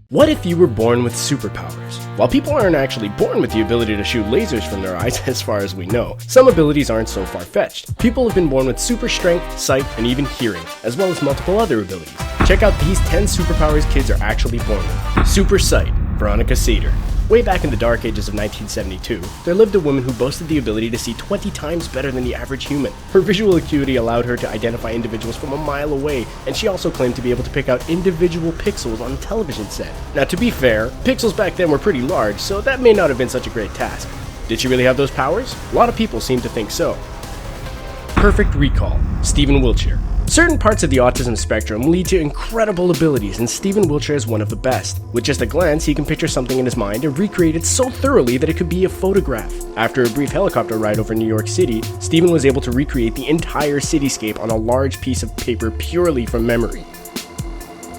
What if you were born with superpowers? While people aren't actually born with the ability to shoot lasers from their eyes, as far as we know, some abilities aren't so far-fetched. People have been born with super strength, sight, and even hearing, as well as multiple other abilities. Check out these 10 superpowers kids are actually born with. Super sight, Veronica Sater. Way back in the dark ages of 1972, there lived a woman who boasted the ability to see 20 times better than the average human. Her visual acuity allowed her to identify individuals from a mile away, and she also claimed to be able to pick out individual pixels on a television set. Now, to be fair, pixels back then were pretty large, so that may not have been such a great task. Did she really have those powers? A lot of people seem to think so. Perfect recall, Stephen Wiltshire. Certain parts of the autism spectrum lead to incredible abilities, and Stephen Wiltshire is one of the best. With just a glance, he can picture something in his mind and recreate it so thoroughly that it could be a photograph. After a brief helicopter ride over New York City, Stephen was able to recreate the entire cityscape on a large piece of paper purely from memory.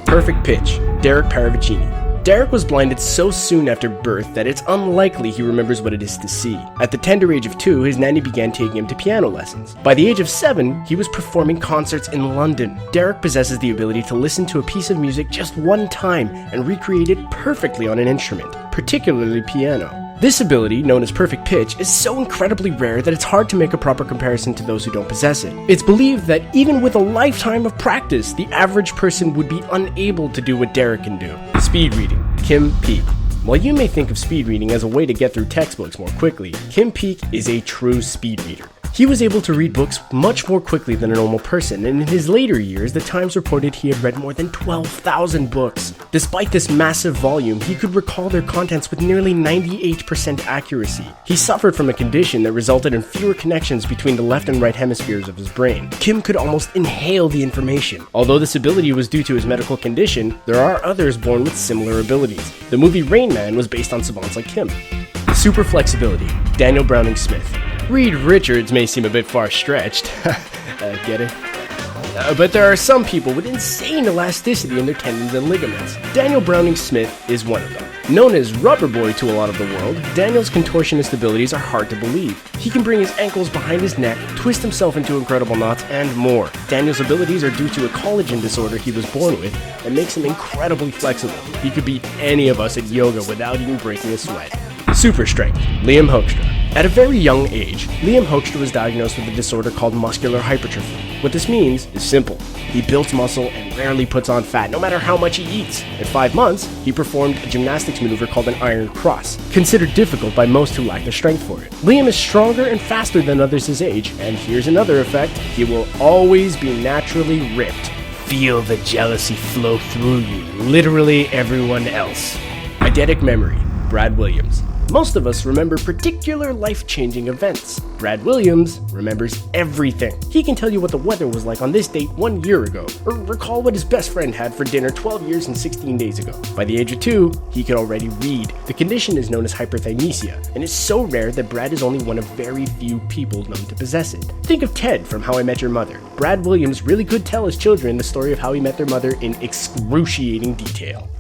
Perfect pitch, Derek Paravicini. Derek was blinded so soon after birth that it's unlikely he remembers what it is to see. At the tender age of 2, his nanny began taking him to piano lessons. By the age of 7, he was performing concerts in London. Derek possesses the ability to listen to a piece of music just one time and recreate it perfectly on an instrument, particularly piano. This ability, known as perfect pitch, is so incredibly rare that it's hard to make a proper comparison to those who don't possess it. It's believed that even with a lifetime of practice, the average person would be unable to do what Derek can do. Speed reading, Kim Peek. While you may think of speed reading as a way to get through textbooks more quickly, Kim Peek is a true speed reader. He was able to read books much more quickly than a normal person, and in his later years, the Times reported he had read more than 12,000 books. Despite this massive volume, he could recall their contents with nearly 98% accuracy. He suffered from a condition that resulted in fewer connections between the left and right hemispheres of his brain. Kim could almost inhale the information. Although this ability was due to his medical condition, there are others born with similar abilities. The movie Rain Man was based on savants like Kim. Super flexibility, Daniel Browning Smith. Reed Richards may seem a bit far-stretched, get it? But there are some people with insane elasticity in their tendons and ligaments. Daniel Browning Smith is one of them. Known as Rubber Boy to a lot of the world, Daniel's contortionist abilities are hard to believe. He can bring his ankles behind his neck, twist himself into incredible knots, and more. Daniel's abilities are due to a collagen disorder he was born with that makes him incredibly flexible. He could beat any of us at yoga without even breaking a sweat. Super strength, Liam Hoekstra. At a very young age, Liam Hoekstra was diagnosed with a disorder called muscular hypertrophy. What this means is simple. He builds muscle and rarely puts on fat, no matter how much he eats. At 5 months, he performed a gymnastics maneuver called an iron cross, considered difficult by most who lack the strength for it. Liam is stronger and faster than others his age, and here's another effect: he will always be naturally ripped. Feel the jealousy flow through you, literally everyone else. Eidetic memory, Brad Williams. Most of us remember particular life-changing events. Brad Williams remembers everything. He can tell you what the weather was like on this date 1 year ago, or recall what his best friend had for dinner 12 years and 16 days ago. By the age of 2, he could already read. The condition is known as hyperthymesia, and is so rare that Brad is only one of very few people known to possess it. Think of Ted from How I Met Your Mother. Brad Williams really could tell his children the story of how he met their mother in excruciating detail.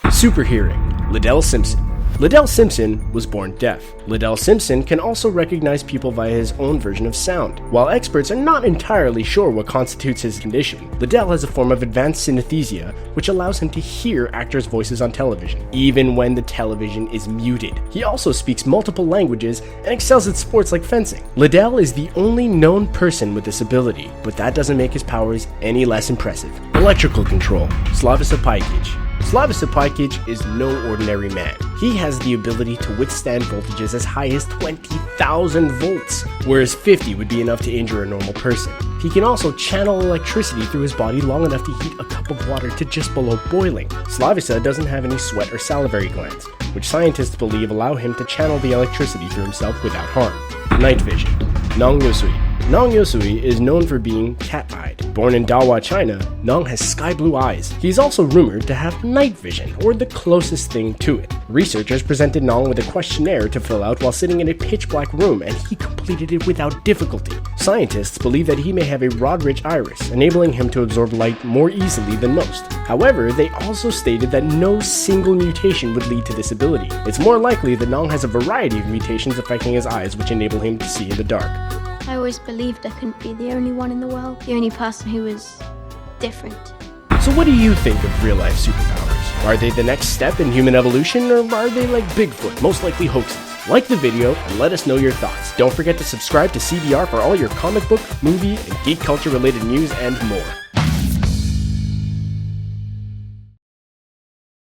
Superhearing, Liddell Simpson. Liddell Simpson was born deaf. Liddell Simpson can also recognize people via his own version of sound. While experts are not entirely sure what constitutes his condition, Liddell has a form of advanced synesthesia, which allows him to hear actors' voices on television, even when the television is muted. He also speaks multiple languages and excels at sports like fencing. Liddell is the only known person with this ability, but that doesn't make his powers any less impressive. Electrical control, Slavica Pajkic. Slavica Pajkic is no ordinary man. He has the ability to withstand voltages as high as 20,000 volts, whereas 50 would be enough to injure a normal person. He can also channel electricity through his body long enough to heat a cup of water to just below boiling. Slavica doesn't have any sweat or salivary glands, which scientists believe allow him to channel the electricity through himself without harm. Night vision, Nong Yosui. Nong Yosui is known for being cat-eyed. Born in Dawa, China, Nong has sky-blue eyes. He's also rumored to have night vision, or the closest thing to it. Researchers presented Nong with a questionnaire to fill out while sitting in a pitch-black room, and he completed it without difficulty. Scientists believe that he may have a rod-rich iris, enabling him to absorb light more easily than most. However, they also stated that no single mutation would lead to this ability. It's more likely that Nong has a variety of mutations affecting his eyes, which enable him to see in the dark. I always believed I couldn't be the only one in the world, the only person who was different. So what do you think of real-life superpowers? Are they the next step in human evolution, or are they like Bigfoot, most likely hoaxes? Like the video and let us know your thoughts. Don't forget to subscribe to CBR for all your comic book, movie, and geek culture related news and more.